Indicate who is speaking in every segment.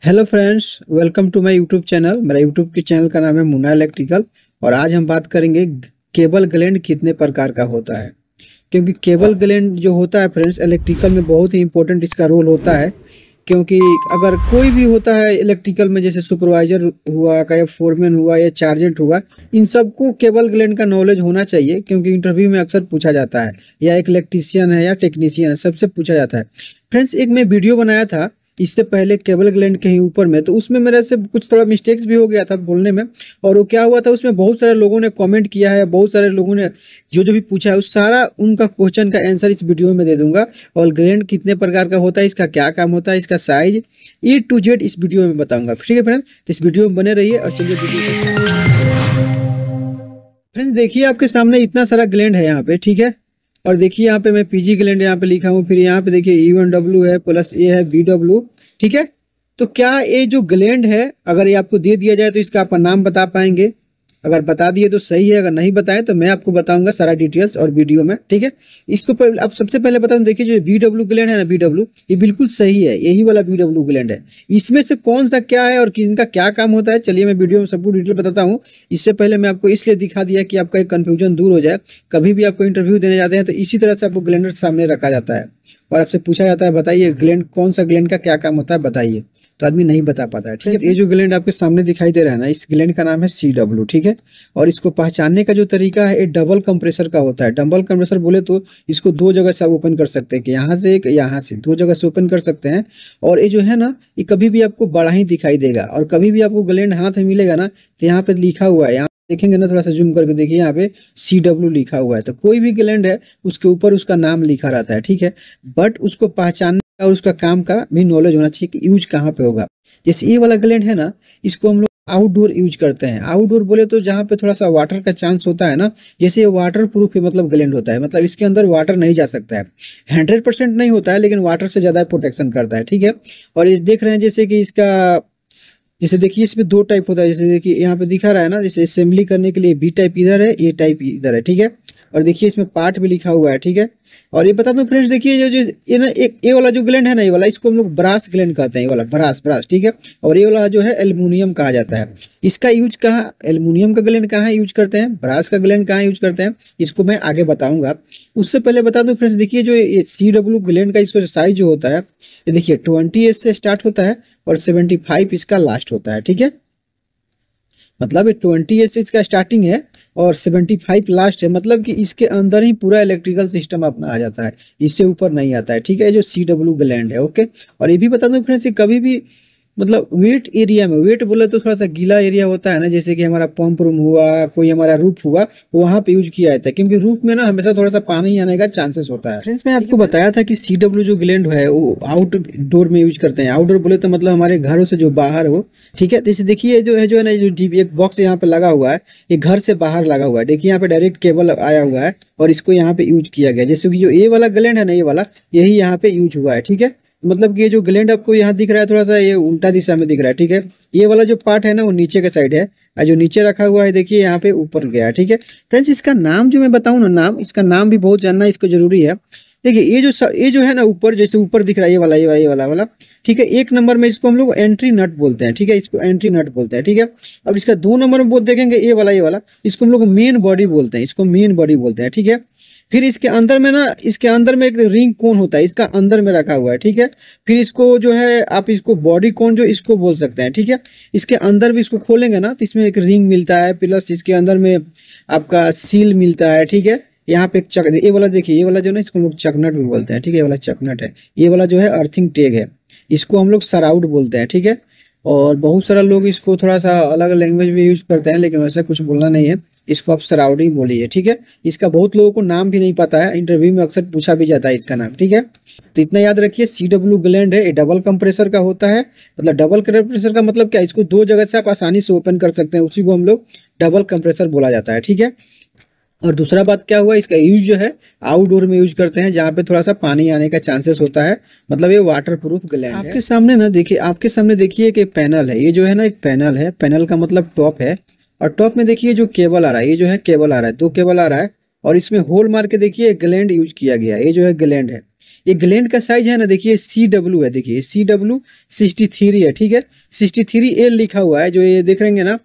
Speaker 1: Hello friends, welcome to my YouTube channel. मेरा YouTube के channel का नाम है मुन्ना इलेक्ट्रिकल। और आज हम बात करेंगे केबल ग्लैंड कितने प्रकार का होता है। क्योंकि केबल ग्लैंड जो होता है फ्रेंड्स, इलेक्ट्रिकल में बहुत ही इंपॉर्टेंट इसका रोल होता है। क्योंकि अगर कोई भी होता है इलेक्ट्रिकल में, जैसे सुपरवाइजर हुआ या फोरमैन हुआ या चार्जेंट हुआ, इन सबको केबल ग्लैंड का नॉलेज होना चाहिए। क्योंकि इंटरव्यू में अक्सर पूछा जाता है, या एक इलेक्ट्रीशियन है या टेक्नीशियन है, सबसे पूछा जाता है। फ्रेंड्स, एक मैं वीडियो बनाया था इससे पहले केबल ग्लैंड के ही ऊपर में, तो उसमें मेरे से कुछ थोड़ा मिस्टेक्स भी हो गया था बोलने में। और वो क्या हुआ था, उसमें बहुत सारे लोगों ने कमेंट किया है, बहुत सारे लोगों ने जो जो भी पूछा है उस सारा उनका क्वेश्चन का आंसर इस वीडियो में दे दूंगा। और ग्लैंड कितने प्रकार का होता है, इसका क्या काम होता है, इसका साइज A to Z इस वीडियो में बताऊंगा। ठीक है फ्रेंड्स, तो इस वीडियो में बने रहिए और चलिए वीडियो। फ्रेंड्स देखिए, आपके सामने इतना सारा ग्लैंड है यहाँ पे, ठीक है। और देखिए यहाँ पे मैं पीजी ग्लैंड यहाँ पे लिखा हूँ, फिर यहाँ पे देखिए E1W है, प्लस ये है BW, ठीक है। तो क्या ये जो ग्लैंड है, अगर ये आपको दे दिया जाए तो इसका आप नाम बता पाएंगे? अगर बता दिए तो सही है, अगर नहीं बताएं तो मैं आपको बताऊंगा सारा डिटेल्स और वीडियो में, ठीक है। इसको पहले अब सबसे पहले बताऊं, देखिए जो BW ग्लैंड है ना, BW ये बिल्कुल सही है, यही वाला BW ग्लैंड है। इसमें से कौन सा क्या है और इनका क्या काम होता है, चलिए मैं वीडियो में सबको डिटेल बताता हूँ। इससे पहले मैं आपको इसलिए दिखा दिया कि आपका एक कन्फ्यूजन दूर हो जाए। कभी भी आपको इंटरव्यू देने जाते हैं तो इसी तरह से आपको ग्लैंडर सामने रखा जाता है और आपसे पूछा जाता है, बताइए ग्लैंड कौन सा ग्लैंड का क्या काम होता है, बताइए। तो आदमी नहीं बता पाता है, ठीक है। ये जो ग्लैंड आपके सामने दिखाई दे रहा है ना, इस ग्लैंड का नाम है CW, ठीक है। और इसको पहचानने का जो तरीका है, ये डबल कंप्रेसर का होता है। डबल कंप्रेसर बोले तो इसको दो जगह से आप ओपन कर सकते हैं, कि यहाँ से एक, यहाँ से, दो जगह से ओपन कर सकते हैं। और ये जो है ना, ये कभी भी आपको बड़ा ही दिखाई देगा। और कभी भी आपको ग्लैंड हाथ में मिलेगा ना, तो यहाँ पे लिखा हुआ है, यहाँ देखेंगे ना, थोड़ा सा जूम करके देखिए, यहाँ पे CW लिखा हुआ है। तो कोई भी ग्लैंड है उसके ऊपर उसका नाम लिखा रहता है, ठीक है। बट उसको पहचानने और उसका काम का भी नॉलेज होना चाहिए कि यूज कहाँ पे होगा। जैसे ये वाला ग्लैंड है ना, इसको हम लोग आउटडोर यूज करते हैं। आउटडोर बोले तो जहाँ पे थोड़ा सा वाटर का चांस होता है ना, जैसे ये वाटर प्रूफ मतलब ग्लैंड होता है, मतलब इसके अंदर वाटर नहीं जा सकता है। 100% नहीं होता है, लेकिन वाटर से ज्यादा प्रोटेक्शन करता है, ठीक है। और ये देख रहे हैं जैसे कि इसका, जैसे देखिए इसमें दो टाइप होता है। जैसे देखिए यहाँ पे दिखा रहा है ना, जैसे असेंबली करने के लिए B टाइप इधर है, A टाइप इधर है, ठीक है। और देखिए इसमें पार्ट भी लिखा हुआ है, ठीक है। और ये बता दूं फ्रेंड्स, देखिए जो जो ये ना, एक ये वाला जो ग्लैंड है ना, ये वाला, इसको हम लोग ब्रास ग्लैंड कहते हैं। ये वाला ब्रास ब्रास, ठीक है। और ये वाला जो है एल्युमिनियम कहा जाता है। इसका यूज कहाँ, एल्युमिनियम का ग्लैंड कहाँ यूज करते हैं, ब्रास का ग्लैंड कहाँ यूज करते हैं, इसको मैं आगे बताऊंगा। उससे पहले बता दूं फ्रेंड्स, देखिए जो ये CW ग्लैंड का इसका साइज जो होता है, ये देखिए 20 से स्टार्ट होता है और 75 इसका लास्ट होता है, ठीक है। मतलब ये 20 इसका स्टार्टिंग है और 75 लास्ट है। मतलब कि इसके अंदर ही पूरा इलेक्ट्रिकल सिस्टम अपना आ जाता है, इससे ऊपर नहीं आता है, ठीक है। जो CW ग्लैंड है, ओके। और ये भी बता दूं फ्रेंड्स, कभी भी मतलब वेट एरिया में, वेट बोले तो थोड़ा सा गीला एरिया होता है ना, जैसे कि हमारा पंप रूम हुआ, कोई हमारा रूफ हुआ, वहां पे यूज किया जाता है। क्योंकि रूफ में ना हमेशा थोड़ा सा पानी आने का चांसेस होता है। फ्रेंड्स, मैं आपको बताया था कि CW जो ग्लैंड है वो आउटडोर में यूज करते हैं। आउटडोर बोले तो मतलब हमारे घरों से जो बाहर हो, ठीक है। जैसे देखिए जो है ना, जो एक बॉक्स यहाँ पे लगा हुआ है, ये घर से बाहर लगा हुआ है। देखिए यहाँ पे डायरेक्ट केबल आया हुआ है और इसको यहाँ पे यूज किया गया। जैसे कि जो ये वाला ग्लैंड है ना, ये वाला, यही यहाँ पे यूज हुआ है, ठीक है। मतलब कि ये जो ग्लैंड आपको यहाँ दिख रहा है, थोड़ा सा ये उल्टा दिशा में दिख रहा है, ठीक है। ये वाला जो पार्ट है ना, वो नीचे के साइड है, और जो नीचे रखा हुआ है देखिए यहाँ पे ऊपर गया है, ठीक है। फ्रेंड्स, इसका नाम जो मैं बताऊँ ना, नाम, इसका नाम भी बहुत जानना इसको जरूरी है। देखिए ये जो है ना ऊपर, जैसे ऊपर दिख रहा है, ये वाला, ठीक है। एक नंबर में इसको हम लोग एंट्री नट बोलते हैं, ठीक है। इसको एंट्री नट बोलते हैं, ठीक है। अब इसका 2 नंबर में देखेंगे, ये वाला इसको हम लोग मेन बॉडी बोलते हैं, इसको मेन बॉडी बोलते हैं, ठीक है। फिर इसके अंदर में ना, इसके अंदर में एक रिंग कोन होता है, इसका अंदर में रखा हुआ है, ठीक है। फिर इसको जो है आप इसको बॉडी कोन जो इसको बोल सकते हैं, ठीक है। इसके अंदर भी इसको खोलेंगे ना, तो इसमें एक रिंग मिलता है, प्लस इसके अंदर में आपका सील मिलता है, ठीक है। यहाँ पे एक चक, ये वाला देखिए, ये वाला जो ना, इसको हम लोग चकनट भी बोलते हैं, ठीक है। ये वाला चकनट है। ये वाला जो है अर्थिंग टैग है, इसको हम लोग सराउट बोलते हैं, ठीक है। और बहुत सारा लोग इसको थोड़ा सा अलग लैंग्वेज में यूज करते हैं, लेकिन वैसा कुछ बोलना नहीं है, इसको आप सराउट ही बोलिए, ठीक है। इसका बहुत लोगों को नाम भी नहीं पता है, इंटरव्यू में अक्सर पूछा भी जाता है इसका नाम, ठीक है। तो इतना याद रखिए, CW ग्लैंड है, ये डबल कंप्रेसर का होता है। मतलब डबल कंप्रेसर का मतलब क्या, इसको दो जगह से आप आसानी से ओपन कर सकते हैं, उसी को हम लोग डबल कंप्रेसर बोला जाता है, ठीक है। और दूसरा बात क्या हुआ, इसका यूज जो है आउटडोर में यूज करते हैं, जहाँ पे थोड़ा सा पानी आने का चांसेस होता है। मतलब ये वाटर प्रूफ ग्लैंड है। आपके सामने ना देखिए, आपके सामने देखिए कि पैनल है, ये जो है ना एक पैनल है। पैनल का मतलब टॉप है। और टॉप में देखिए जो केबल आ रहा है, ये जो है केबल आ रहा है, 2 केबल आ रहा है। और इसमें होल मार के देखिए ग्लैंड यूज किया गया है, ये जो है ग्लैंड है। ये ग्लैंड का साइज है ना, देखिए CW है, देखिए CW 63 है, ठीक है। 63L लिखा हुआ है, जो ये देख रहेंगे ना,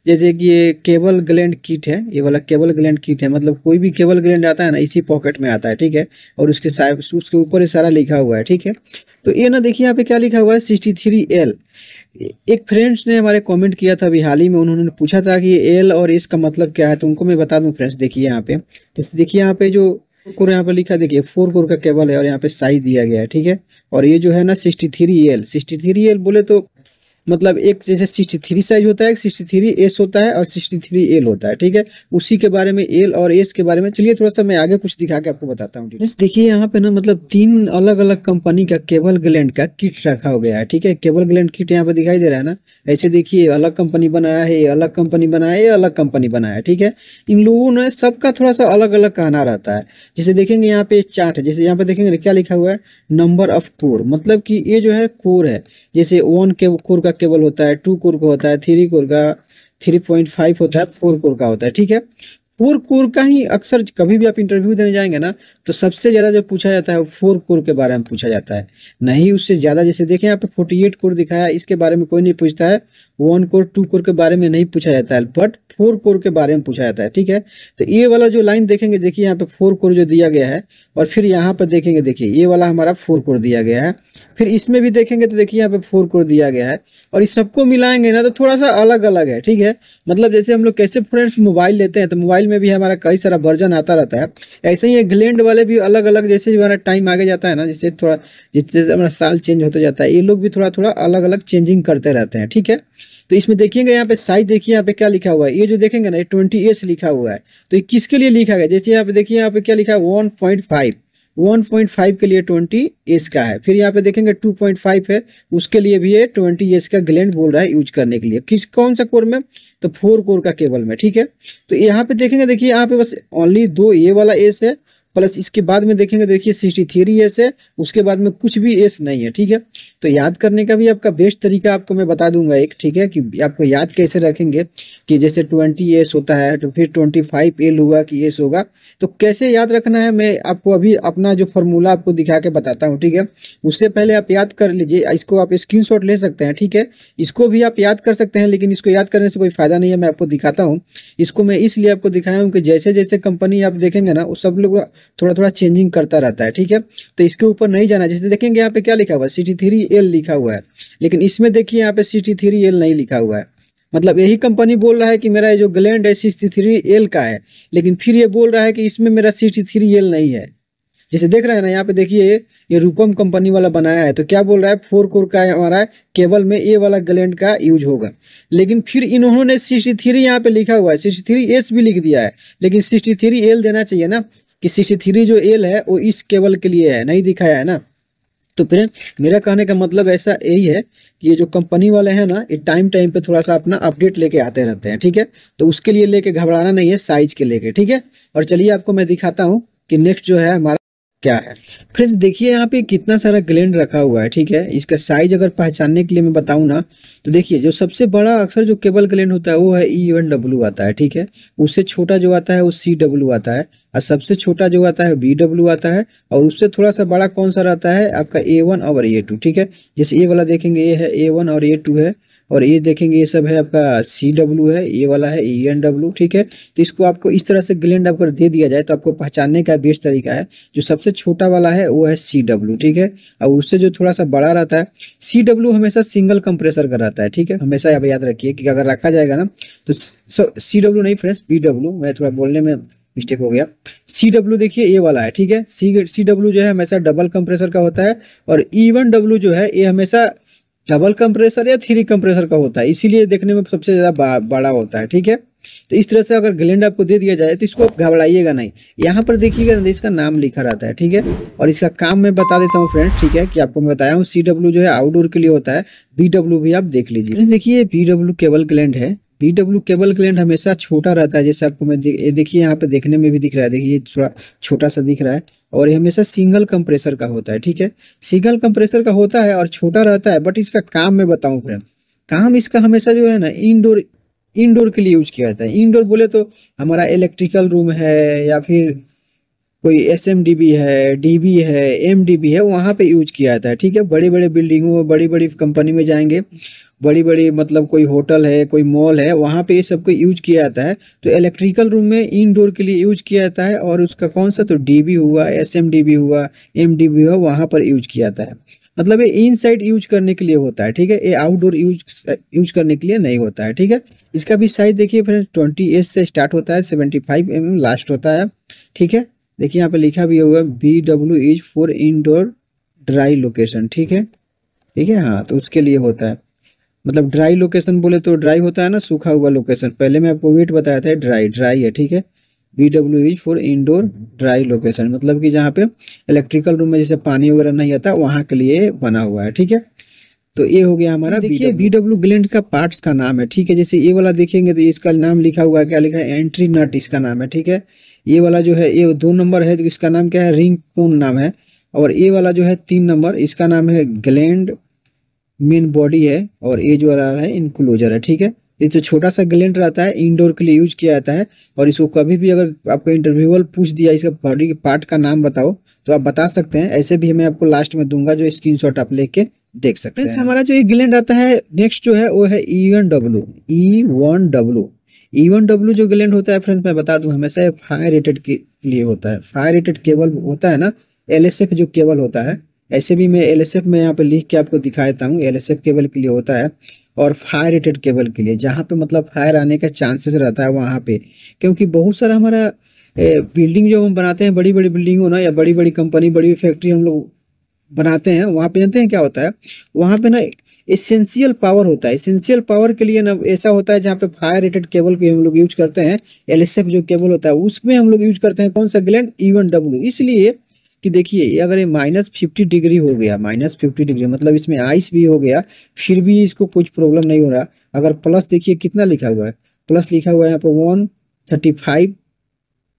Speaker 1: जैसे कि ये केबल ग्लैंड किट है, ये वाला केबल ग्लैंड किट है, मतलब कोई भी केबल ग्लैंड आता है ना इसी पॉकेट में आता है, ठीक है। और उसके साइड उसके ऊपर ये सारा लिखा हुआ है, ठीक है। तो ये ना देखिए यहाँ पे क्या लिखा हुआ है 63L। एक फ्रेंड्स ने हमारे कमेंट किया था अभी हाल ही में, उन्होंने पूछा था कि एल और एस का मतलब क्या है, तो उनको मैं बता दूं फ्रेंड्स। देखिए यहाँ पे, जैसे देखिए यहाँ पे जो कोर यहाँ पे लिखा है, देखिए 4 कोर का केबल है और यहाँ पे साइज दिया गया है, ठीक है। और ये जो है ना 63L बोले तो मतलब एक जैसे 63 साइज होता है, 63S होता है और 63L होता है, ठीक है। उसी के बारे में एल और एस के बारे में चलिए थोड़ा सा मैं आगे कुछ दिखा के आपको बताता हूँ। देखिए यहाँ पे ना मतलब 3 अलग अलग कंपनी का केबल ग्लैंड का किट रखा हो गया है, ठीक है। केबल ग्लैंड किट यहाँ पे दिखाई दे रहा है ना, ऐसे देखिए अलग कंपनी बनाया है, ये अलग कंपनी बनाया है, ये अलग कंपनी बनाया है, ठीक है। इन लोगों ने सबका थोड़ा सा अलग अलग कहना रहता है। जैसे देखेंगे यहाँ पे चार्ट है, जैसे यहाँ पे देखेंगे क्या लिखा हुआ है, नंबर ऑफ कोर, मतलब कि ये जो है कोर है, जैसे 1 के कोर का केबल होता है, 2 कोर का होता है, 3 कोर का, 3.5 होता है, 4 कोर का होता है, ठीक है। 4 कोर का ही अक्सर कभी भी आप इंटरव्यू देने जाएंगे ना, तो सबसे ज़्यादा जो पूछा जाता है वो 4 कोर के बारे में पूछा जाता है, नहीं उससे ज़्यादा। जैसे देखें यहाँ पे 48 कोर दिखाया है, इसके बारे में कोई नहीं पूछता है। 1 कोर 2 कोर के बारे में नहीं पूछा जाता है, बट 4 कोर के बारे में पूछा जाता है, ठीक है। तो ये वाला जो लाइन देखेंगे, देखिए यहाँ पे 4 कोर जो दिया गया है, और फिर यहाँ पर देखेंगे, देखिए ये वाला हमारा 4 कोर दिया गया है। फिर इसमें भी देखेंगे तो देखिए यहाँ पे 4 कोर दिया गया है, और इस सबको मिलाएंगे ना तो थोड़ा सा अलग अलग है, ठीक है। मतलब जैसे हम लोग कैसे फ्रेंड्स मोबाइल लेते हैं, तो मोबाइल में भी हमारा कई सारा वर्जन आता रहता है, ऐसे ही ये ग्लैंड वाले भी अलग अलग, जैसे हमारा टाइम आगे जाता है ना, जैसे थोड़ा जिससे हमारा साल चेंज होता जाता है, ये लोग भी थोड़ा थोड़ा अलग अलग चेंजिंग करते रहते हैं, ठीक है। तो इसमें देखिएगा यहाँ पे साइज, देखिए यहाँ पे क्या लिखा हुआ है, ये जो देखेंगे ना, ये 20S लिखा हुआ है, तो ये किसके लिए लिखा गया, जैसे यहाँ पे देखिए यहाँ पे क्या लिखा है 1.5 के लिए 20S का है। फिर यहाँ पे देखेंगे 2.5 है, उसके लिए भी ये 20S का ग्लैंड बोल रहा है यूज करने के लिए, कौन सा कोर में, तो 4 कोर का केबल में, ठीक है। तो यहाँ पे देखेंगे, देखिए यहाँ पे बस ओनली 2 ये वाला एस है, प्लस इसके बाद में देखेंगे, देखिए 63S है, उसके बाद में कुछ भी एस नहीं है, ठीक है। तो याद करने का भी आपका बेस्ट तरीका आपको मैं बता दूंगा एक, ठीक है, कि आपको याद कैसे रखेंगे, कि जैसे 20S होता है तो फिर 25L हुआ कि एस होगा, तो कैसे याद रखना है मैं आपको अभी अपना जो फॉर्मूला आपको दिखा के बताता हूँ, ठीक है। उससे पहले आप याद कर लीजिए, इसको आप स्क्रीनशॉट ले सकते हैं, ठीक है। इसको भी आप याद कर सकते हैं, लेकिन इसको याद करने से कोई फायदा नहीं है, मैं आपको दिखाता हूँ। इसको मैं इसलिए आपको दिखाया हूँ कि जैसे जैसे कंपनी आप देखेंगे ना, वो सब लोग थोड़ा थोड़ा चेंजिंग करता रहता है, ठीक है। तो इसके ऊपर नहीं जाना। जैसे देखेंगे यहाँ पे क्या लिखा हुआ है, 63L लिखा हुआ है, लेकिन इसमें देखिए यहाँ पे 63L नहीं लिखा हुआ है। मतलब यही कंपनी बोल रहा है कि मेरा ये जो ग्लैंड है 63L का है, लेकिन फिर ये बोल रहा है कि इसमें मेरा 63L नहीं है। जैसे देख रहे हैं ना, यहाँ पे देखिए ये रूपम कंपनी वाला बनाया है, तो क्या बोल रहा है 4 कोर का हमारा केबल में ये वाला ग्लैंड का यूज होगा, लेकिन फिर इन्होंने 63 यहाँ पे लिखा हुआ है, 63S भी लिख दिया है, लेकिन 63L देना चाहिए ना, कि 63 जो एल है वो इस केबल के लिए है, नहीं दिखाया है ना। तो फिर मेरा कहने का मतलब ऐसा यही है कि ये जो कंपनी वाले हैं ना, ये टाइम टाइम पे थोड़ा सा अपना अपडेट लेके आते रहते हैं, ठीक है। तो उसके लिए लेके घबराना नहीं है, साइज के लेके, ठीक है। और चलिए आपको मैं दिखाता हूँ कि नेक्स्ट जो है हमारा क्या है। फ्रेंड्स देखिए यहाँ पे कितना सारा ग्लैंड रखा हुआ है, ठीक है। इसका साइज अगर पहचानने के लिए मैं बताऊँ ना, तो देखिए जो सबसे बड़ा अक्सर जो केबल ग्लैंड होता है वो है E1W आता है, ठीक है। उससे छोटा जो आता है वो CW आता है, और सबसे छोटा जो आता है BW आता है, और उससे थोड़ा सा बड़ा कौन सा रहता है आपका A1 और A2, ठीक है। जैसे ये वाला देखेंगे, ये है A1 और A2 है, और ये देखेंगे ये सब है आपका CW है, ये वाला है ENW, ठीक है। तो इसको आपको इस तरह से ग्लैंड अगर दे दिया जाए तो आपको पहचानने का बेस्ट तरीका है, जो सबसे छोटा वाला है वो है CW, ठीक है। और उससे जो थोड़ा सा बड़ा रहता है, CW हमेशा सिंगल कंप्रेसर का रहता है, ठीक है। हमेशा आप याद रखिए कि अगर रखा जाएगा ना तो CW नहीं फ्रेंड्स, BW, मैं थोड़ा बोलने में मिस्टेक हो गया। CW देखिए ये वाला है, ठीक है। CW जो है हमेशा डबल कंप्रेसर का होता है, और E1W जो है ये हमेशा डबल कंप्रेसर या 3 कंप्रेसर का होता है, इसीलिए देखने में सबसे ज़्यादा बड़ा होता है, ठीक है। तो इस तरह से अगर ग्लैंड आपको दे दिया जाए तो इसको आप घबराइएगा नहीं। यहाँ पर देखिएगा ना, इसका नाम लिखा रहता है, ठीक है। और इसका काम मैं बता देता हूँ फ्रेंड्स, ठीक है, कि आपको मैं बताया हूँ CW जो है आउटडोर के लिए होता है, BW भी आप देख लीजिए। देखिए BW केबल ग्लैंड है, BW केबल ग्लैंड हमेशा छोटा रहता है, जैसे आपको मैं देखिए यहाँ पे देखने में भी दिख रहा है, देखिए थोड़ा छोटा सा दिख रहा है, और ये हमेशा सिंगल कंप्रेसर का होता है, ठीक है। सिंगल कंप्रेसर का होता है और छोटा रहता है, बट इसका काम मैं बताऊं फ्रेंड, काम इसका हमेशा जो है ना इंडोर के लिए यूज किया जाता है। इंडोर बोले तो हमारा इलेक्ट्रिकल रूम है, या फिर कोई SMDB है, DB है, MDB है, वहाँ पे यूज किया जाता है। ठीक है, बड़ी बड़ी बिल्डिंगों में, बड़ी बड़ी कंपनी में जाएंगे, बड़ी बड़ी मतलब कोई होटल है, कोई मॉल है, वहाँ पे ये सब को यूज किया जाता है। तो इलेक्ट्रिकल रूम में इनडोर के लिए यूज किया जाता है, और उसका कौन सा, तो DB हुआ, SMDB हुआ, MDB हुआ, वहाँ पर यूज किया जाता है। मतलब ये इन साइड यूज करने के लिए होता है। ठीक है, ये आउटडोर यूज करने के लिए नहीं होता है। ठीक है, इसका भी साइज देखिए फ्रेंड्स, 20S से स्टार्ट होता है, 75 mm लास्ट होता है। ठीक है, देखिए यहाँ पे लिखा भी होगा BW is for indoor dry location. ठीक है, ठीक है, हाँ, तो उसके लिए होता है। मतलब ड्राई लोकेशन बोले तो ड्राई होता है ना, सूखा हुआ लोकेशन। पहले मैं आपको वेट बताया था, ड्राई ड्राई है। ठीक है, BW is for indoor dry location, मतलब कि जहाँ पे इलेक्ट्रिकल रूम में जैसे पानी वगैरह नहीं आता, वहाँ के लिए बना हुआ है। ठीक है, तो ये हो गया हमारा। देखिए BW ग्लैंड का पार्ट्स का नाम है। ठीक है, जैसे ये वाला देखेंगे तो इसका नाम लिखा हुआ है, क्या लिखा है, एंट्री नट इसका नाम है। ठीक है, ये वाला जो है, ये 2 नंबर है तो इसका नाम क्या है, रिंग कोन नाम है। और ये वाला जो है 3 नंबर, इसका नाम है ग्लैंड मेन बॉडी है, और ये जो वाला है इनक्लोजर है। ठीक है, ये जो छोटा सा ग्लैंड रहता है, इंडोर के लिए यूज किया जाता है। और इसको कभी भी अगर आपको इंटरव्यूअर पूछ दिया इसका बॉडी के पार्ट का नाम बताओ, तो आप बता सकते हैं। ऐसे भी मैं आपको लास्ट में दूंगा, जो स्क्रीनशॉट आप लेके देख सकते हैं। हमारा जो ये ग्लैंड आता है नेक्स्ट जो है वो है E1W। E1W जो ग्लैंड होता है फ्रेंड्स, मैं बता दूं, हमेशा फायर रेटेड के लिए होता है। फायर रेटेड केबल होता है ना, LSF जो केबल होता है, ऐसे भी मैं LSF में यहाँ पे लिख के आपको दिखा देता हूँ। LSF केबल के लिए होता है, और फायर रेटेड केबल के लिए, जहाँ पे मतलब फायर आने का चांसेस रहता है वहाँ पे। क्योंकि बहुत सारा हमारा बिल्डिंग जो हम बनाते हैं, बड़ी बड़ी बिल्डिंग हो ना, या बड़ी बड़ी कंपनी, बड़ी फैक्ट्री हम लोग बनाते हैं, वहाँ पे जानते हैं क्या होता है, वहाँ पे ना एसेंशियल पावर होता है। एसेंशियल पावर के लिए ना ऐसा होता है, जहाँ पे फायर रेटेड केबल के हम लोग यूज करते हैं, LSF जो केबल होता है उसमें हम लोग यूज करते हैं कौन सा ग्लैंड, E1W। इसलिए कि देखिए, अगर ये -50 डिग्री हो गया, -50 डिग्री मतलब इसमें आइस भी हो गया, फिर भी इसको कुछ प्रॉब्लम नहीं हो रहा। अगर प्लस देखिए कितना लिखा हुआ है, प्लस लिखा हुआ है यहाँ पे 135।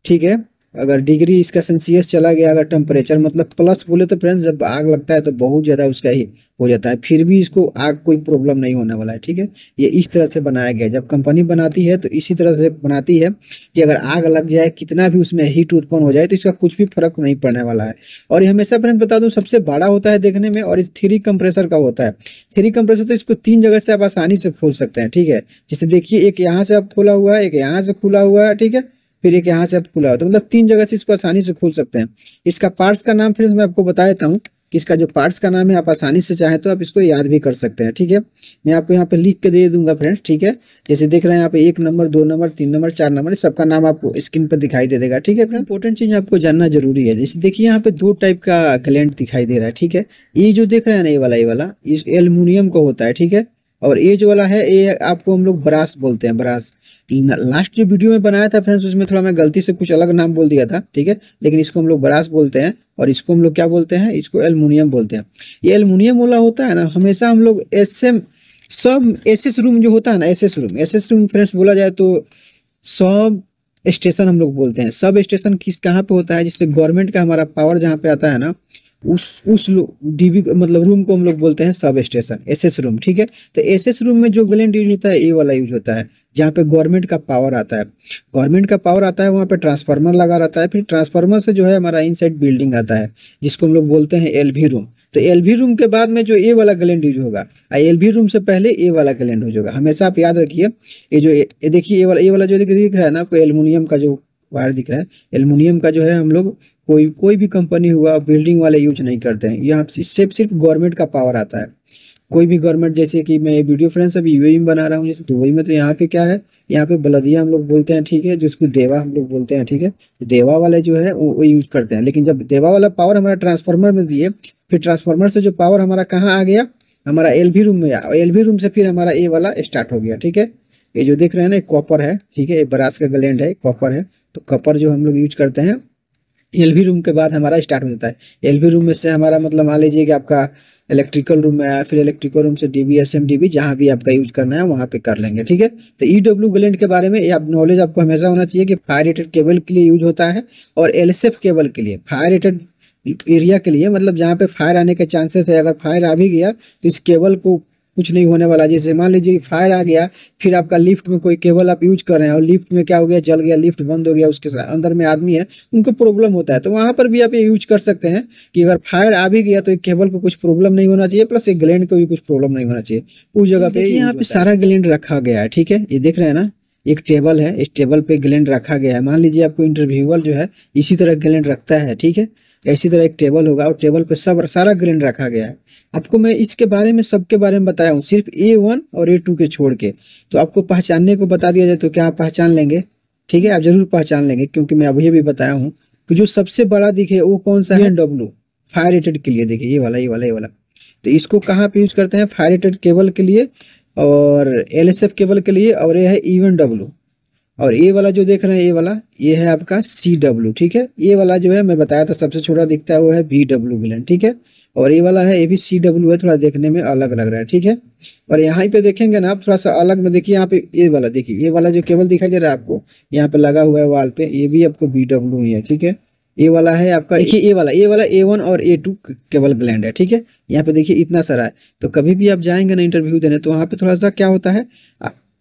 Speaker 1: ठीक है, अगर डिग्री इसका सेल्सियस चला गया, अगर टेम्परेचर मतलब प्लस बोले तो फ्रेंड्स, जब आग लगता है तो बहुत ज़्यादा उसका ही हो जाता है, फिर भी इसको आग कोई प्रॉब्लम नहीं होने वाला है। ठीक है, ये इस तरह से बनाया गया है। जब कंपनी बनाती है तो इसी तरह से बनाती है कि अगर आग लग जाए, कितना भी उसमें हीट उत्पन्न हो जाए, तो इसका कुछ भी फर्क नहीं पड़ने वाला है। और ये हमेशा फ्रेंड्स बता दूं, सबसे बड़ा होता है देखने में, और इस 3 कंप्रेसर का होता है। 3 कंप्रेसर तो इसको 3 जगह से आप आसानी से खोल सकते हैं। ठीक है, जैसे देखिए, एक यहाँ से आप खोला हुआ है, एक यहाँ से खुला हुआ है। ठीक है, फिर एक यहाँ से आप खुला हो, तो मतलब 3 जगह से इसको आसानी से खोल सकते हैं। इसका पार्ट्स का नाम फ्रेंड्स मैं आपको बता देता हूँ, कि इसका जो पार्ट्स का नाम है, आप आसानी से चाहें तो आप इसको याद भी कर सकते हैं। ठीक है, मैं आपको यहाँ पे लिख के दे दूंगा फ्रेंड्स। ठीक है, जैसे देख रहे हैं यहाँ पे 1 नंबर, 2 नंबर, 3 नंबर, 4 नंबर, सबका नाम आपको स्क्रीन पर दिखाई दे देगा। ठीक है फ्रेंड, इंपॉर्टेंट चीज आपको जानना जरूरी है। जैसे देखिए, यहाँ पे 2 टाइप का ग्लैंड दिखाई दे रहा है। ठीक है, ये जो देख रहे हैं ना, ये वाला इस एल्युमिनियम का होता है। ठीक है, और ये जो वाला है, ये आपको हम लोग ब्रास बोलते हैं, ब्रास। लास्ट जो वीडियो में बनाया था फ्रेंड्स, उसमें थोड़ा मैं गलती से कुछ अलग नाम बोल दिया था। ठीक है, लेकिन इसको हम लोग ब्रास बोलते हैं, और इसको हम लोग क्या बोलते हैं, इसको एल्युमिनियम बोलते हैं। ये एल्युमिनियम वाला होता है ना, हमेशा हम लोग सब एसएस रूम जो होता है ना, एसएस रूम फ्रेंड्स बोला जाए तो सब स्टेशन हम लोग बोलते हैं। सब स्टेशन किस कहाँ पे होता है, जिससे गवर्नमेंट का हमारा पावर जहाँ पे आता है ना, उस डीबी मतलब रूम को हम लोग बोलते हैं सब स्टेशन, एसएस रूम। ठीक है, तो एसएस रूम में जो ग्लैंड यूज होता है, ये वाला यूज होता है, जहाँ पे गवर्नमेंट का पावर आता है। गवर्नमेंट का पावर आता है, वहाँ पे ट्रांसफार्मर लगा रहता है, फिर ट्रांसफार्मर से जो है हमारा इनसाइड बिल्डिंग आता है, जिसको हम लोग बोलते हैं एलवी रूम। तो एलवी रूम के बाद में जो ए वाला ग्लैंड यूज होगा, एलवी रूम से पहले ए वाला ग्लैंड यूज होगा। हमेशा आप याद रखिए, ये देखिए, ये वाला जो दिख रहा है ना आपको, एल्युमिनियम का जो वायर दिख रहा है, एल्युमिनियम का जो है हम लोग कोई भी कंपनी हुआ, बिल्डिंग वाले यूज नहीं करते हैं। यहाँ इससे सिर्फ गवर्नमेंट का पावर आता है। कोई भी गवर्नमेंट, जैसे कि मैं वीडियो फ्रेंड्स अभी यूएई में बना रहा हूँ, जैसे दुबई में, तो यहाँ पे क्या है, यहाँ पे बलदिया हम लोग बोलते हैं। ठीक है, जिसको देवा हम लोग बोलते हैं। ठीक है, तो देवा वाले जो है वो यूज करते हैं। लेकिन जब देवा वाला पावर हमारा ट्रांसफार्मर में दिए, फिर ट्रांसफार्मर से जो पावर हमारा कहाँ आ गया, हमारा एलवी रूम में आया, एलवी रूम से फिर हमारा ए वाला स्टार्ट हो गया। ठीक है, ये जो देख रहे हैं ना, कॉपर है। ठीक है, ये ब्रास का ग्लैंड है, कॉपर है। तो कॉपर जो हम लोग यूज करते हैं, एलवी रूम के बाद हमारा स्टार्ट हो जाता है। एलवी रूम में से हमारा मतलब मान लीजिए कि आपका इलेक्ट्रिकल रूम में आया, फिर इलेक्ट्रिकल रूम से डीबी, एसएमडीबी, जहाँ भी आपका यूज करना है वहाँ पे कर लेंगे। ठीक है, तो ईडब्ल्यू ग्लैंड के बारे में आप नॉलेज आपको हमेशा होना चाहिए कि फायर रेटेड केबल के लिए यूज होता है, और एलएसएफ केबल के लिए, फायर रेटेड एरिया के लिए, मतलब जहाँ पे फायर आने के चांसेस है। अगर फायर आ भी गया तो इस केबल को कुछ नहीं होने वाला। जैसे मान लीजिए फायर आ गया, फिर आपका लिफ्ट में कोई केबल आप यूज कर रहे हैं और लिफ्ट में क्या हो गया, जल गया, लिफ्ट बंद हो गया, उसके अंदर में आदमी है, उनको प्रॉब्लम होता है, तो वहां पर भी आप ये यूज कर सकते हैं कि अगर फायर आ भी गया तो एक केबल को कुछ प्रॉब्लम नहीं होना चाहिए, प्लस एक ग्लैंड को भी कुछ प्रॉब्लम नहीं होना चाहिए उस जगह पे। यहाँ पे सारा ग्लैंड रखा गया है, ठीक है, ये देख रहे हैं ना, एक टेबल है, इस टेबल पे ग्लैंड रखा गया है। मान लीजिए आपको इंटरव्यूअर जो है इसी तरह ग्लैंड रखता है, ठीक है, इसी तरह एक टेबल होगा और टेबल पे सब सारा ग्लैंड रखा गया है। आपको मैं इसके बारे में सबके बारे में बताया हूँ, सिर्फ A1 और A2 के छोड़ के। तो आपको पहचानने को बता दिया जाए तो क्या आप पहचान लेंगे? ठीक है, आप जरूर पहचान लेंगे, क्योंकि मैं अभी भी बताया हूँ कि जो सबसे बड़ा दिखे वो कौन सा है, W फायर रेटेड के लिए। देखिए ये वाला। तो इसको कहाँ पे यूज करते हैं? फायर रेटेड केबल के लिए और LSF केबल के लिए, और ये है E1W। और ये वाला जो देख रहे हैं, ये वाला, ये है आपका CW, ठीक है। ये वाला जो है मैं बताया था सबसे छोटा दिखता है वो है VW ग्लैंड, ठीक है। और ये वाला है, ये भी CW है, थोड़ा देखने में अलग लग रहा है, ठीक है। और यहाँ पे देखेंगे ना आप थोड़ा सा अलग में, देखिए यहाँ पे ये वाला, देखिए ये वाला जो केबल दिखाई दे रहा है आपको, यहाँ पे लगा हुआ है वॉल पे, ये भी आपको VW ही है, ठीक है। ये वाला है आपका, देखिए ये वाला A1 और A2 केबल ग्लैंड है, ठीक है। यहाँ पे देखिए इतना सारा है। तो कभी भी आप जाएंगे ना इंटरव्यू देने, तो वहाँ पे थोड़ा सा क्या होता है,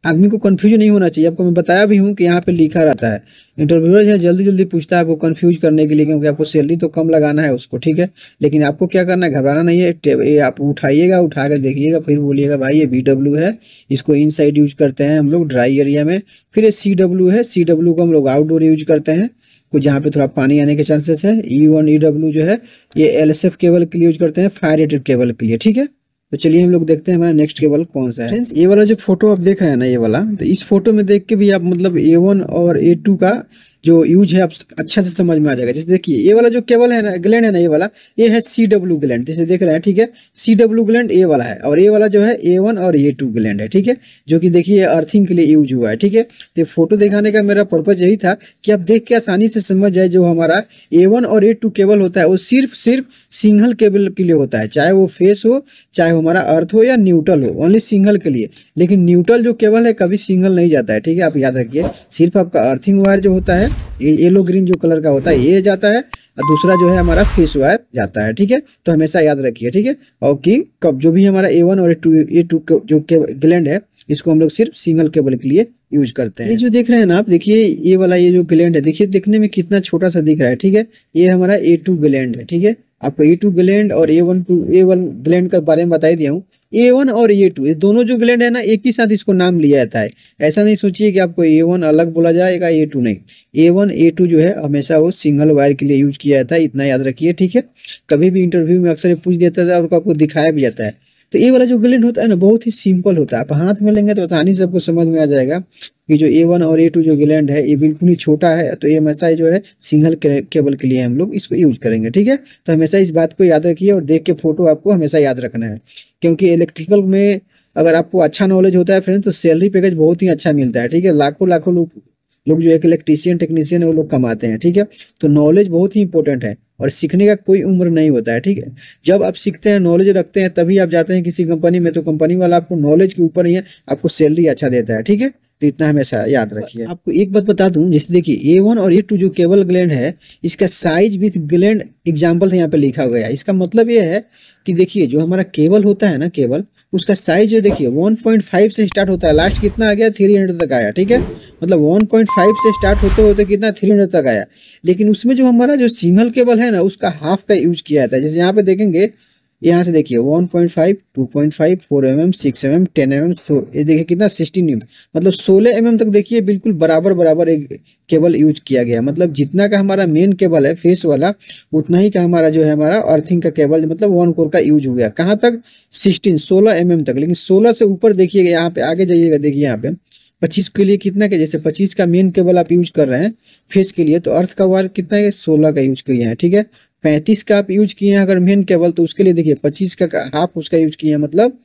Speaker 1: आदमी को कंफ्यूज नहीं होना चाहिए। आपको मैं बताया भी हूँ कि यहाँ पे लिखा रहता है, इंटरव्यूअर है जल्दी जल्दी पूछता है आपको कंफ्यूज करने के लिए, क्योंकि आपको सैलरी तो कम लगाना है उसको, ठीक है। लेकिन आपको क्या करना है, घबराना नहीं है, ये आप उठाइएगा, उठा कर देखिएगा, फिर बोलिएगा भाई ये VW है, इसको इनसाइड यूज करते हैं हम लोग ड्राई एरिया में। फिर ये CW है, CW को हम लोग आउटडोर यूज करते हैं, कुछ जहाँ पे थोड़ा पानी आने के चांसेस है। E1 EW जो है ये LSF केबल के लिए यूज करते हैं, फायर रेटेड केबल के लिए, ठीक है। तो चलिए हम लोग देखते हैं हमारा नेक्स्ट केबल कौन सा है। ये वाला जो फोटो आप देख रहे हैं ना, ये वाला, तो इस फोटो में देख के भी आप मतलब A1 और A2 का जो यूज है आप अच्छा से समझ में आ जाएगा। जैसे देखिए ये वाला जो केबल है ना, ग्लैंड है ना, ये वाला, ये है CW ग्लैंड, जैसे देख रहे हैं, ठीक है। CW ग्लैंड ये वाला है, और ये वाला जो है A1 और A2 ग्लैंड है, ठीक है, जो कि देखिए अर्थिंग के लिए यूज हुआ है, ठीक है। तो फोटो दिखाने का मेरा पर्पज यही था कि आप देख के आसानी से समझ जाए, जो हमारा A1 और A2 केबल होता है वो सिर्फ सिंगल केबल के लिए होता है, चाहे वो फेस हो, चाहे हमारा अर्थ हो या न्यूट्रल हो, ओनली सिंगल के लिए। लेकिन न्यूट्रल जो केबल है कभी सिंगल नहीं जाता है, ठीक है, आप याद रखिए। सिर्फ आपका अर्थिंग वायर जो होता है येलो ग्रीन जो कलर का होता है ये जाता है, और दूसरा जो है हमारा फेस वायर जाता है, ठीक है। तो हमेशा याद रखिए, ठीक है। और कि कब जो भी हमारा A1 और A2 जो ग्लैंड है, इसको हम लोग सिर्फ सिंगल केबल के लिए यूज करते हैं। ये जो देख रहे हैं ना आप, देखिए ये वाला, ये जो ग्लैंड है, देखिए देखने में कितना छोटा सा दिख रहा है, ठीक है। ये हमारा A2 ग्लैंड है, ठीक है। आपको A2 ग्लैंड और A1 ग्लैंड का बारे में बता ही दिया हूँ। A1 और A2 ये दोनों जो ग्लैंड है ना, एक ही साथ इसको नाम लिया जाता है। ऐसा नहीं सोचिए कि आपको A1 अलग बोला जाएगा, A2 नहीं। A1 A2 जो है हमेशा वो सिंगल वायर के लिए यूज किया जाता है, इतना याद रखिए, ठीक है। कभी भी इंटरव्यू में अक्सर पूछ देता था और आपको दिखाया भी जाता है। तो ये वाला जो ग्लैंड होता है ना, बहुत ही सिंपल होता है, आप हाथ में लेंगे तो आसानी से आपको समझ में आ जाएगा कि जो A1 और A2 जो ग्लैंड है ये बिल्कुल ही छोटा है। तो ये हमेशा जो है सिंगल केबल के लिए हम लोग इसको यूज करेंगे, ठीक है। तो हमेशा इस बात को याद रखिए, और देख के फोटो आपको हमेशा याद रखना है, क्योंकि इलेक्ट्रिकल में अगर आपको अच्छा नॉलेज होता है फ्रेंड्स, तो सैलरी पैकेज बहुत ही अच्छा मिलता है, ठीक है। लाखों लाखों लोग जो एक इलेक्ट्रीशियन टेक्नीशियन है वो लोग कमाते हैं, ठीक है। तो नॉलेज बहुत ही इंपॉर्टेंट है, और सीखने का कोई उम्र नहीं होता है, ठीक है। जब आप सीखते हैं, नॉलेज रखते हैं, तभी आप जाते हैं किसी कंपनी में, तो कंपनी वाला आपको नॉलेज के ऊपर ही है, आपको सैलरी अच्छा देता है, ठीक है। तो इतना हमेशा याद रखिए। आपको एक बात बता दूं, जैसे देखिए A1 और A2 जो केबल ग्लैंड है, इसका साइज विथ ग्लैंड एग्जाम्पल से यहाँ पे लिखा गया है। इसका मतलब ये है कि देखिए जो हमारा केबल होता है ना, केबल, उसका साइज जो देखिए 1.5 से स्टार्ट होता है, लास्ट कितना आ गया, 300 तक आया, ठीक है। मतलब 1.5 से स्टार्ट होते होते कितना, 300 तक आया। लेकिन उसमें जो हमारा जो सिंगल केबल है ना, उसका हाफ का यूज किया जाता है। जैसे यहाँ पे देखेंगे, यहाँ से देखिए 1.5, 2.5, 4 mm, 6 mm, 10 mm, ये देखिए कितना 16 mm, मतलब 16 mm तक देखिए बिल्कुल बराबर एक केबल यूज किया गया। मतलब जितना का हमारा मेन केबल है फेस वाला, उतना ही का हमारा जो है हमारा अर्थिंग का केबल, मतलब 1 कोर का यूज हो गया। कहाँ तक, 16 mm तक। लेकिन 16 से ऊपर देखिएगा, यहाँ पे आगे जाइएगा, देखिए यहाँ पे 25 के लिए कितना के, जैसे 25 का मेन केबल आप यूज कर रहे हैं फेस के लिए, तो अर्थ का वायर कितना है, 16 का यूज किए हैं, ठीक है। 35 का आप यूज किए हैं अगर मेन केबल, तो उसके लिए देखिए 25 का हाफ उसका यूज किए हैं, मतलब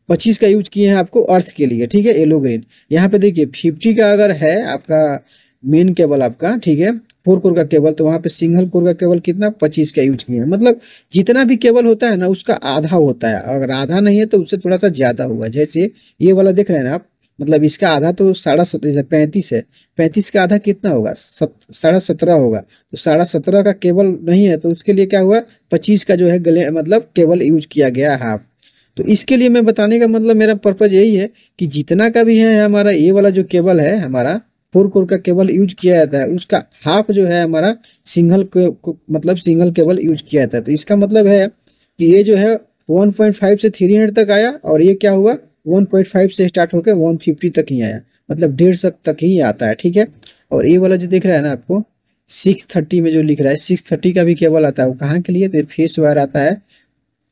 Speaker 1: 25 का यूज किए हैं आपको अर्थ के लिए, ठीक है, येलो ग्रीन। यहाँ पे देखिए 50 का अगर है आपका मेन केबल आपका, ठीक है, 4 कोर का केबल, तो वहाँ पे सिंगल कोर का केबल कितना, 25 का यूज किए हैं। मतलब जितना भी केबल होता है ना, उसका आधा होता है, अगर आधा नहीं है तो उससे थोड़ा सा ज्यादा हुआ। जैसे ये वाला देख रहे हैं ना आप, मतलब इसका आधा तो 35 है, 35 का आधा कितना होगा, 17.5 होगा। तो 17.5 का केबल नहीं है, तो उसके लिए क्या हुआ, 25 का जो है गले मतलब केबल यूज किया गया हाफ। तो इसके लिए मैं बताने का मतलब मेरा पर्पज यही है कि जितना का भी है हमारा ये वाला जो केबल है हमारा 4 कोर का केबल यूज किया जाता है, उसका हाफ जो है हमारा मतलब सिंगल केबल यूज किया जाता है। तो इसका मतलब है कि ये जो है 1.5 से 300 तक आया, और ये क्या हुआ 1.5 से स्टार्ट होकर 150 तक ही आया, मतलब 150 तक ही आता है, ठीक है। और ये वाला जो दिख रहा है ना आपको 630 में जो लिख रहा है 630 का भी केबल आता है, वो कहाँ के लिए, तो फेस वायर आता है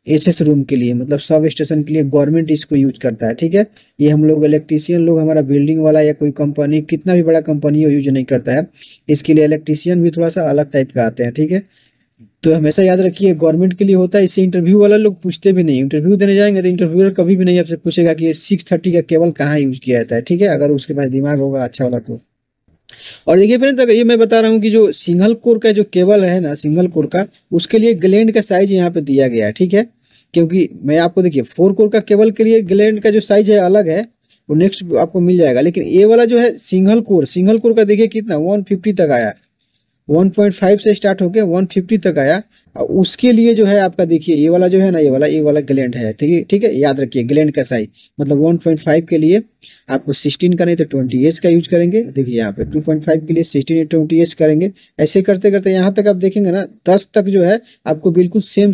Speaker 1: एसएस रूम के लिए, मतलब सब स्टेशन के लिए गवर्नमेंट इसको यूज करता है, ठीक है। ये हम लोग इलेक्ट्रीशियन लोग, हमारा बिल्डिंग वाला या कोई कंपनी, कितना भी बड़ा कंपनी हो, यूज नहीं करता है। इसके लिए इलेक्ट्रीशियन भी थोड़ा सा अलग टाइप का आते हैं, ठीक है। तो हमेशा याद रखिए गवर्नमेंट के लिए होता है, इससे इंटरव्यू वाला लोग पूछते भी नहीं, इंटरव्यू देने जाएंगे तो इंटरव्यूअर कभी भी नहीं आपसे पूछेगा कि ये 630 का केबल कहाँ यूज किया जाता है, ठीक है, अगर उसके पास दिमाग होगा अच्छा वाला तो। और देखिए फ्रेंड्स, अगर ये मैं बता रहा हूँ कि जो सिंगल कोर का जो केबल है ना, सिंगल कोर का, उसके लिए ग्लैंड का साइज यहाँ पे दिया गया है, ठीक है। क्योंकि मैं आपको देखिए 4 कोर का केबल के लिए ग्लैंड का जो साइज है अलग है, वो नेक्स्ट आपको मिल जाएगा। लेकिन ये वाला जो है सिंगल कोर का देखिए कितना 150 तक आया, 1.5 से स्टार्ट होके 150 तक आया। और उसके लिए जो है आपका देखिए ये वाला जो है ना, ये वाला ग्लैंड है, ठीक है, ठीक है। याद रखिए ग्लैंड का साइज मतलब 1.5 के लिए आपको 16 का नहीं तो 20 का यूज करेंगे। देखिए यहाँ पे 2.5 के लिए 16 या 20 करेंगे। ऐसे करते करते यहाँ तक आप देखेंगे ना 10 तक जो है आपको बिल्कुल सेम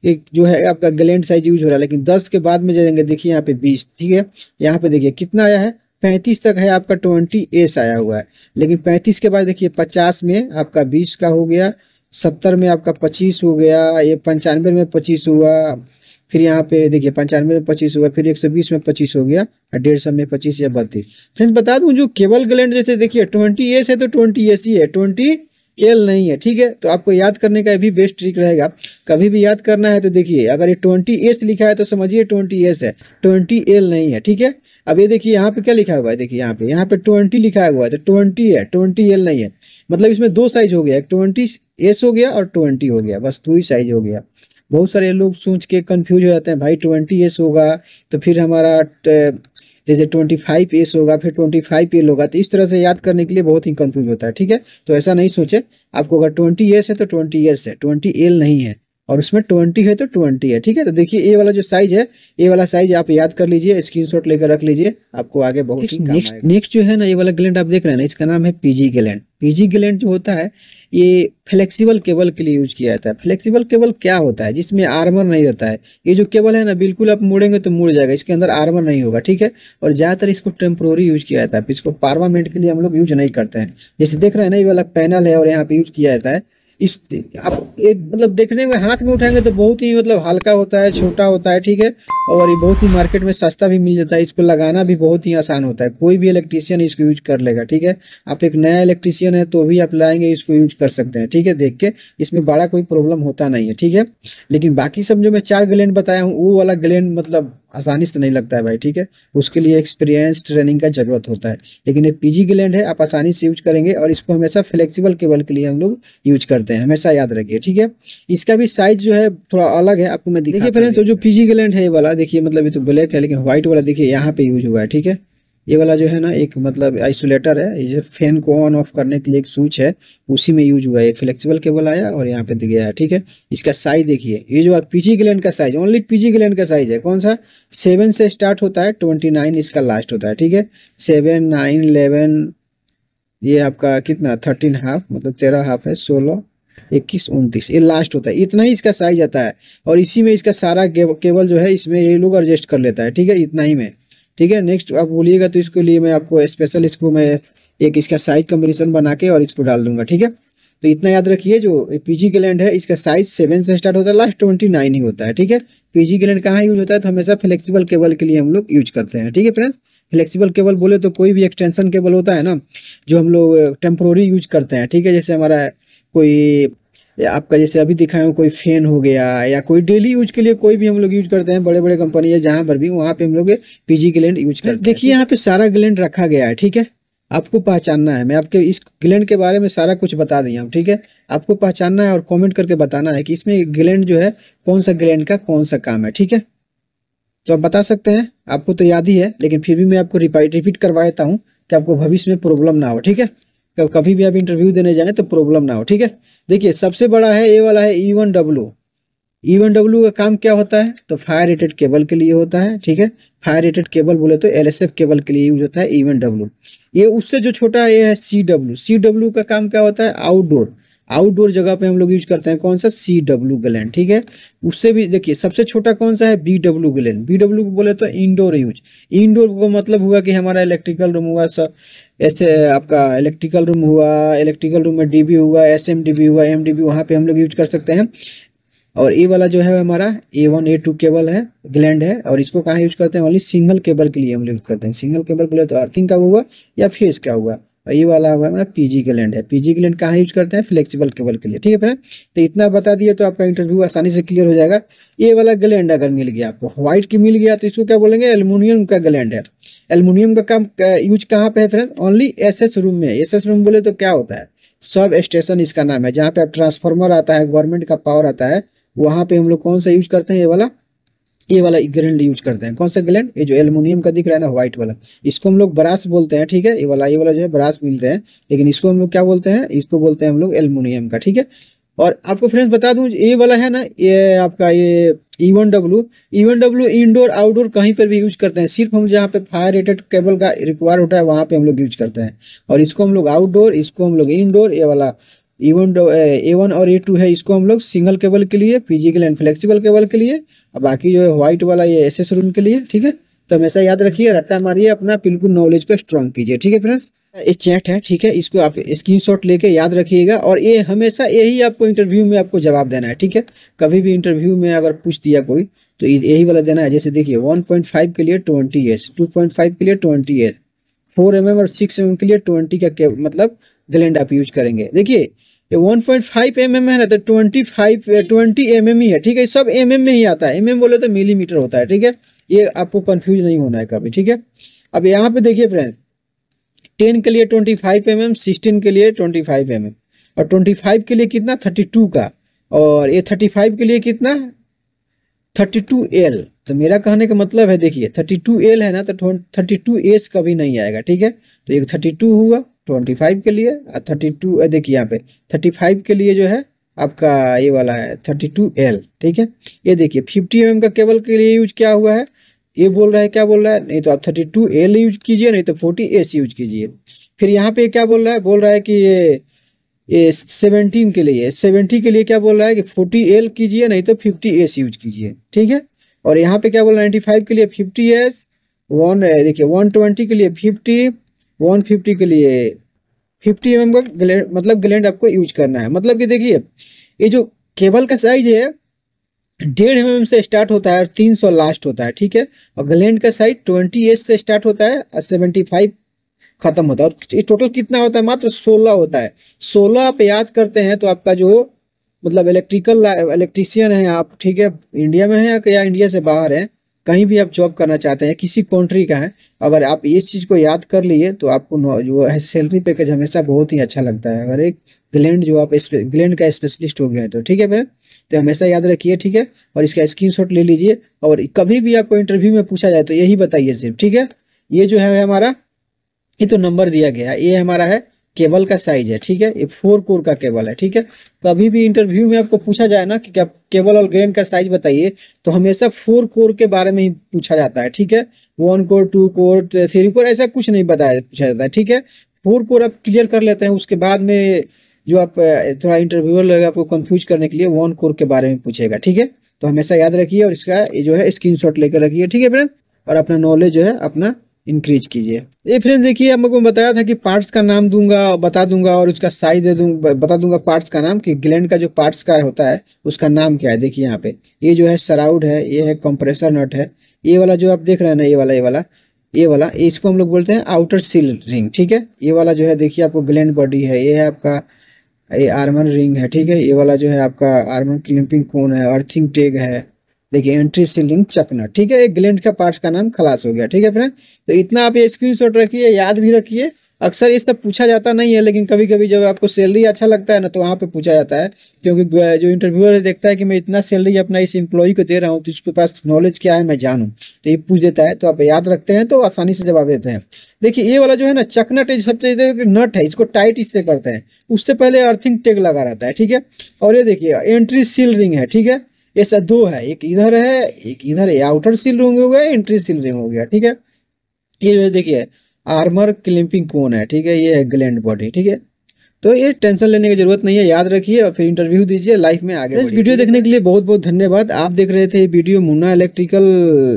Speaker 1: एक जो है आपका ग्लैंड साइज यूज हो रहा है। लेकिन 10 के बाद में जाएंगे देखिए यहाँ पे 20, ठीक है। यहाँ पे देखिए कितना आया है 35 तक है आपका 20S आया हुआ है। लेकिन 35 के बाद देखिए 50 में आपका 20 का हो गया, 70 में आपका 25 हो गया, ये 95 में 25 हुआ, फिर यहाँ पे देखिए 95 में 25 हुआ, फिर 120 में 25 हो गया, और 150 में 25 या 32। फ्रेंड्स बता दूं जो केबल ग्लैंड जैसे देखिए 20S है तो 20S ही है, 20L नहीं है, ठीक है। तो आपको याद करने का भी बेस्ट ट्रिक रहेगा, कभी भी याद करना है तो देखिए अगर ये 20S लिखा है तो समझिए 20S है, 20L नहीं है, ठीक है। अब ये देखिए यहाँ पे क्या लिखा हुआ है, देखिए यहाँ पे 20 लिखा हुआ है तो 20 है, 20L नहीं है। मतलब इसमें दो साइज हो गया, एक 20S हो गया और 20 हो गया, बस 2 ही साइज हो गया। बहुत सारे लोग सोच के कंफ्यूज हो जाते हैं, भाई 20S होगा तो फिर हमारा जैसे 25S होगा फिर 25L होगा, तो इस तरह से याद करने के लिए बहुत ही कंफ्यूज होता है, ठीक है। तो ऐसा नहीं सोचे, आपको अगर 20S है तो 20S है, 20L नहीं है, और उसमें 20 है तो 20 है, ठीक है। तो देखिए ये वाला जो साइज है, ये वाला साइज आप याद कर लीजिए, स्क्रीनशॉट लेकर रख लीजिए, आपको आगे बहुत ही काम आएगा। नेक्स्ट जो है ना ये वाला ग्लैंड आप देख रहे हैं ना, इसका नाम है पीजी ग्लैंड। पीजी ग्लैंड जो होता है ये फ्लेक्सिबल केबल के लिए यूज किया जाता है। फ्लेक्सिबल केबल क्या होता है, जिसमें आर्मर नहीं रहता है। ये जो केबल है ना बिल्कुल आप मोड़ेंगे तो मुड़ जाएगा, इसके अंदर आर्मर नहीं होगा, ठीक है। और ज्यादातर इसको टेम्पोररी यूज किया जाता है, इसको परमानेंट के लिए हम लोग यूज नहीं करते हैं। जैसे देख रहे हैं ना ये वाला पैनल है और यहाँ पे यूज किया जाता है। इस आप एक मतलब देखने में हाथ में उठाएंगे तो बहुत ही मतलब हल्का होता है, छोटा होता है, ठीक है। और ये बहुत ही मार्केट में सस्ता भी मिल जाता है, इसको लगाना भी बहुत ही आसान होता है, कोई भी इलेक्ट्रीशियन इसको यूज कर लेगा, ठीक है। आप एक नया इलेक्ट्रीशियन है तो भी आप लाएंगे इसको यूज कर सकते हैं, ठीक है, देख के इसमें बड़ा कोई प्रॉब्लम होता नहीं है, ठीक है। लेकिन बाकी सब जो मैं 4 ग्लैंड बताया हूँ वो वाला ग्लैंड मतलब आसानी से नहीं लगता है भाई, ठीक है, उसके लिए एक्सपीरियंस ट्रेनिंग का जरूरत होता है। लेकिन ये पीजी ग्लैंड है आप आसानी से यूज करेंगे, और इसको हमेशा फ्लेक्सिबल केबल के लिए हम लोग यूज करते हैं, हमेशा याद रखिए, ठीक है। इसका भी साइज जो है थोड़ा अलग है, आपको मैं देखिए फ्रेंड्स जो पीजी ग्लैंड है ये वाला देखिए, मतलब ये तो ब्लैक है लेकिन व्हाइट वाला देखिए यहाँ पे यूज हुआ है, ठीक है। ये वाला जो है ना एक मतलब आइसोलेटर है, ये फैन को ऑन ऑफ करने के लिए एक स्विच है, उसी में यूज हुआ है। फ्लेक्सिबल केबल आया और यहाँ पे दिख गया है, ठीक है। इसका साइज देखिए, ये जो पीजी ग्लैंड का साइज, ओनली पीजी ग्लैंड का साइज है कौन सा, 7 से स्टार्ट होता है, 29 इसका लास्ट होता है, ठीक है। 7, 9, 11, ये आपका कितना 13 हाफ, मतलब 13 हाफ है, 16, 21, 29 ये लास्ट होता है, इतना ही इसका साइज आता है। और इसी में इसका सारा केबल जो है इसमें ये लोग एडजस्ट कर लेता है, ठीक है, इतना ही में, ठीक है। नेक्स्ट आप बोलिएगा तो इसके लिए मैं आपको स्पेशल इसको मैं एक इसका साइज कम्बिनेशन बना के और इसको डाल दूंगा, ठीक है। तो इतना याद रखिए, जो पीजी ग्लैंड है इसका साइज 7 से स्टार्ट होता है, लास्ट 29 ही होता है, ठीक है। पीजी ग्लैंड कहाँ यूज होता है, तो हमेशा फ्लेक्सिबल केबल के लिए हम लोग यूज करते हैं, ठीक है फ्रेंड्स। फ्लेक्सिबल केबल बोले तो कोई भी एक्सटेंशन केबल होता है ना, जो हम लोग टेम्पोररी यूज करते हैं, ठीक है। जैसे हमारा कोई आपका जैसे अभी दिखाए हो कोई फैन हो गया, या कोई डेली यूज के लिए कोई भी हम लोग यूज करते हैं, बड़े बड़े कंपनी है जहां पर भी, वहां पे हम लोग पीजी ग्लैंड यूज करते हैं। देखिए यहाँ पे सारा ग्लैंड रखा गया है, ठीक है। आपको पहचानना है, मैं आपके इस ग्लैंड के बारे में सारा कुछ बता दिया हूँ, ठीक है। आपको पहचानना है और कमेंट करके बताना है कि इसमें ग्लैंड जो है कौन सा ग्लैंड का कौन सा काम है, ठीक है। तो आप बता सकते हैं, आपको तो याद ही है, लेकिन फिर भी मैं आपको रिपीट करवा देता हूँ कि आपको भविष्य में प्रॉब्लम ना हो, ठीक है। कभी भी आप इंटरव्यू देने जाए तो प्रॉब्लम ना हो, ठीक है। देखिए सबसे बड़ा है ये वाला है E1W, E1W का काम क्या होता है, तो फायर रेटेड केबल के लिए होता है, ठीक है। फायर रेटेड केबल बोले तो LSF केबल के लिए यूज होता है E1W। ये उससे जो छोटा है ये है CW। CW का काम क्या होता है, आउटडोर, आउटडोर जगह पे हम लोग यूज करते हैं कौन सा, CW ग्लैंड, ठीक है। उससे भी देखिए सबसे छोटा कौन सा है, BW ग्लैंड। BW बोले तो इंडोर यूज। इंडोर को मतलब हुआ कि हमारा इलेक्ट्रिकल रूम हुआ, ऐसे आपका इलेक्ट्रिकल रूम हुआ, इलेक्ट्रिकल रूम में DB हुआ, SMDB हुआ, MDB, वहाँ पे हम लोग यूज कर सकते हैं। और ये वाला जो है हमारा A1 A2 केबल है, ग्लैंड है, और इसको कहाँ यूज करते हैं, ओनली सिंगल केबल के लिए हम यूज करते हैं। सिंगल केबल बोले तो अर्थिंग का हुआ या फेस का हुआ। और ये वाला हुआ हमारा PG ग्लैंड है। PG ग्लैंड कहाँ यूज करते हैं, फ्लेक्सिबल केबल के लिए, ठीक है फ्रेंड। तो इतना बता दिए तो आपका इंटरव्यू आसानी से क्लियर हो जाएगा। ये वाला ग्लैंड अगर मिल गया आपको, व्हाइट की मिल गया, तो इसको क्या बोलेंगे, एल्युमिनियम का ग्लैंड है। एल्युमिनियम का काम यूज कहाँ पे है फ्रेंड, ओनली SS रूम में। SS रूम बोले तो क्या होता है, सब स्टेशन इसका नाम है, जहाँ पे आप ट्रांसफार्मर आता है, गवर्नमेंट का पावर आता है, वहां पे हम लोग कौन सा यूज करते हैं, ये वाला ग्लैंड यूज करते हैं। कौन सा ग्लैंड, ये जो एल्युमिनियम का दिख रहा है ना व्हाइट वाला, इसको हम लोग ब्रास बोलते हैं, ठीक है। ये वाला जो है ब्रास मिलते हैं, लेकिन इसको हम लोग क्या बोलते हैं, इसको बोलते हैं हम लोग एल्युमिनियम का, ठीक है। और आपको फ्रेंड्स बता दूं, ये वाला है ना, ये आपका ये E1W इंडोर आउटडोर कहीं पर भी यूज करते हैं। सिर्फ हम जहाँ पे फायर रेटेड केबल का रिक्वायर होता है वहां पे हम लोग यूज करते हैं। और इसको हम लोग आउटडोर, इसको हम लोग इंडोर, ये वाला A1 और A2 है, इसको हम लोग सिंगल केबल के लिए, PG ग्लैंड फ्लेक्सिबल केबल के लिए, और बाकी जो है व्हाइट वाला ये SS रूम के लिए, ठीक है। तो हमेशा याद रखिए, रट्टा मारिए, अपना बिल्कुल नॉलेज को स्ट्रॉन्ग कीजिए, ठीक है फ्रेंड्स। ये चैट है, ठीक है, इसको आप स्क्रीनशॉट लेके याद रखिएगा। और ये हमेशा यही आपको इंटरव्यू में आपको जवाब देना है, ठीक है। कभी भी इंटरव्यू में अगर पूछ दिया कोई तो यही वाला देना है। जैसे देखिए 1.5 के लिए 20S, 2.5 के लिए 20S, 4 mm और 6 mm के लिए 20 का मतलब ग्लैंड आप यूज करेंगे। देखिए ये 1.5 mm है ना, तो 20 mm ही है, ठीक है। सब mm में ही आता है, mm बोले तो मिलीमीटर होता है, ठीक है। ये आपको कंफ्यूज नहीं होना है कभी, ठीक है। अब यहाँ पे देखिए फ्रेंड, 10 के लिए 25 mm, 16 के लिए 25 mm, और 25 के लिए कितना, 32 का, और ये 35 के लिए कितना, 32L। तो मेरा कहने का मतलब है, देखिए 32L है ना, तो 32S कभी नहीं आएगा, ठीक है। तो एक 32 हुआ 25 के लिए, और 32 देखिए यहाँ पे 35 के लिए जो है आपका ये वाला है 32L, ठीक है। ये देखिए 50 mm का केबल के लिए यूज क्या हुआ है, ये बोल रहा है, क्या बोल रहा है, नहीं तो आप 32L यूज कीजिए, नहीं तो 40S यूज कीजिए। फिर यहाँ पे क्या बोल रहा है कि ये 17 के लिए, 70 के लिए क्या बोल रहा है कि 40L कीजिए, नहीं तो 50S यूज कीजिए, ठीक है। और यहाँ पे क्या बोल रहा है, 95 के लिए 50S, देखिए 120 के लिए 50, 150 के लिए 50 mm का ग्लैंड, मतलब ग्लैंड आपको यूज करना है। मतलब कि देखिए ये जो केबल का साइज है 1.5 mm से स्टार्ट होता है और 300 लास्ट होता है, ठीक है। और ग्लैंड का साइज 20S से स्टार्ट होता है और 75 खत्म होता है। और ये टोटल कितना होता है, मात्र 16 होता है। 16 आप याद करते हैं तो आपका जो मतलब इलेक्ट्रीशियन है आप, ठीक है, इंडिया में है या इंडिया से बाहर है, कहीं भी आप जॉब करना चाहते हैं, किसी कंट्री का है, अगर आप इस चीज़ को याद कर लिए तो आपको जो है सैलरी पैकेज हमेशा बहुत ही अच्छा लगता है। अगर एक ग्लैंड जो आप ग्लैंड का स्पेशलिस्ट हो गया है तो, ठीक है फ्रेंड। तो हमेशा याद रखिए, ठीक है। और इसका स्क्रीनशॉट ले लीजिए, और कभी भी आपको इंटरव्यू में पूछा जाए तो यही बताइए सिर्फ, ठीक है। ये जो है हमारा, ये तो नंबर दिया गया है, ये हमारा है केबल का साइज है, ठीक है। ये 4 कोर का केबल है, ठीक है। कभी भी इंटरव्यू में आपको पूछा जाए ना कि क्या केबल और ग्लैंड का साइज बताइए, तो हमेशा 4 कोर के बारे में ही पूछा जाता है, ठीक है। 1 कोर, 2 कोर, 3 कोर, ऐसा कुछ नहीं पूछा जाता है, ठीक है। 4 कोर आप क्लियर कर लेते हैं, उसके बाद में जो आप थोड़ा इंटरव्यूअर लगेगा आपको कंफ्यूज करने के लिए 1 कोर के बारे में पूछेगा, ठीक है। तो हमेशा याद रखिए, और इसका ये जो है स्क्रीनशॉट लेकर रखिए, ठीक है फ्रेंड। और अपना नॉलेज जो है अपना इंक्रीज कीजिए। ये फ्रेंड्स देखिए, हमको बताया था कि पार्ट्स का नाम दूंगा, बता दूंगा, और उसका साइज दे दूंगा, बता दूंगा पार्ट्स का नाम, कि ग्लैंड का जो पार्ट्स का होता है उसका नाम क्या है। देखिए यहाँ पे ये जो है सराउंड है, ये है कंप्रेसर नट है, ये वाला जो आप देख रहे हैं ना, ये वाला इसको हम लोग बोलते हैं आउटर सील रिंग, ठीक है। ये वाला जो है देखिए आपको ग्लैंड बॉडी है, ये है आपका ये आर्मर रिंग है, ठीक है। ये वाला जो है आपका आर्मर क्लिपिंग कोन है, अर्थिंग टैग है, देखिए एंट्री सीलिंग चकनट, ठीक है। एक ग्लैंड का पार्ट्स का नाम खलास हो गया, ठीक है फ्रेंड। तो इतना आप ये स्क्रीनशॉट रखिए, याद भी रखिए। अक्सर ये सब पूछा जाता नहीं है, लेकिन कभी कभी जब आपको सैलरी अच्छा लगता है ना, तो वहाँ पे पूछा जाता है, क्योंकि जो इंटरव्यूअर देखता है कि मैं इतना सैलरी अपना इस एम्प्लॉय को दे रहा हूँ, तो इसके पास नॉलेज क्या है मैं जानूँ, तो ये पूछ देता है। तो आप याद रखते हैं तो आसानी से जवाब देते हैं। देखिए ये वाला जो है ना चकनट है, सबसे नट है, इसको टाइट इससे करते हैं, उससे पहले अर्थिंग टैग लगा रहता है, ठीक है। और ये देखिए एंट्री सील रिंग है, ठीक है। ऐसा दो है, एक इधर है एक इधर है, आउटर सील रिंग हो गया, एंट्री सील रिंग हो गया, ठीक है। ये देखिए आर्मर क्लिपिंग कोन है, ठीक है, ये है ग्लैंड बॉडी, ठीक है। तो ये टेंशन लेने की जरूरत नहीं है, याद रखिए और फिर इंटरव्यू दीजिए, लाइफ में आगे बढ़िए। इस वीडियो देखने के लिए बहुत बहुत धन्यवाद। आप देख रहे थे ये video Munna electrical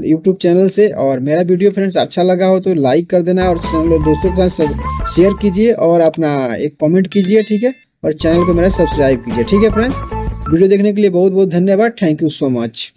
Speaker 1: YouTube channel से, और मेरा वीडियो फ्रेंड्स अच्छा लगा हो तो लाइक कर देना, और दोस्तों के साथ शेयर कीजिए और अपना एक कमेंट कीजिए, ठीक है, और चैनल को मेरा सब्सक्राइब कीजिए, ठीक है फ्रेंड्स। वीडियो देखने के लिए बहुत बहुत धन्यवाद। Thank you so much.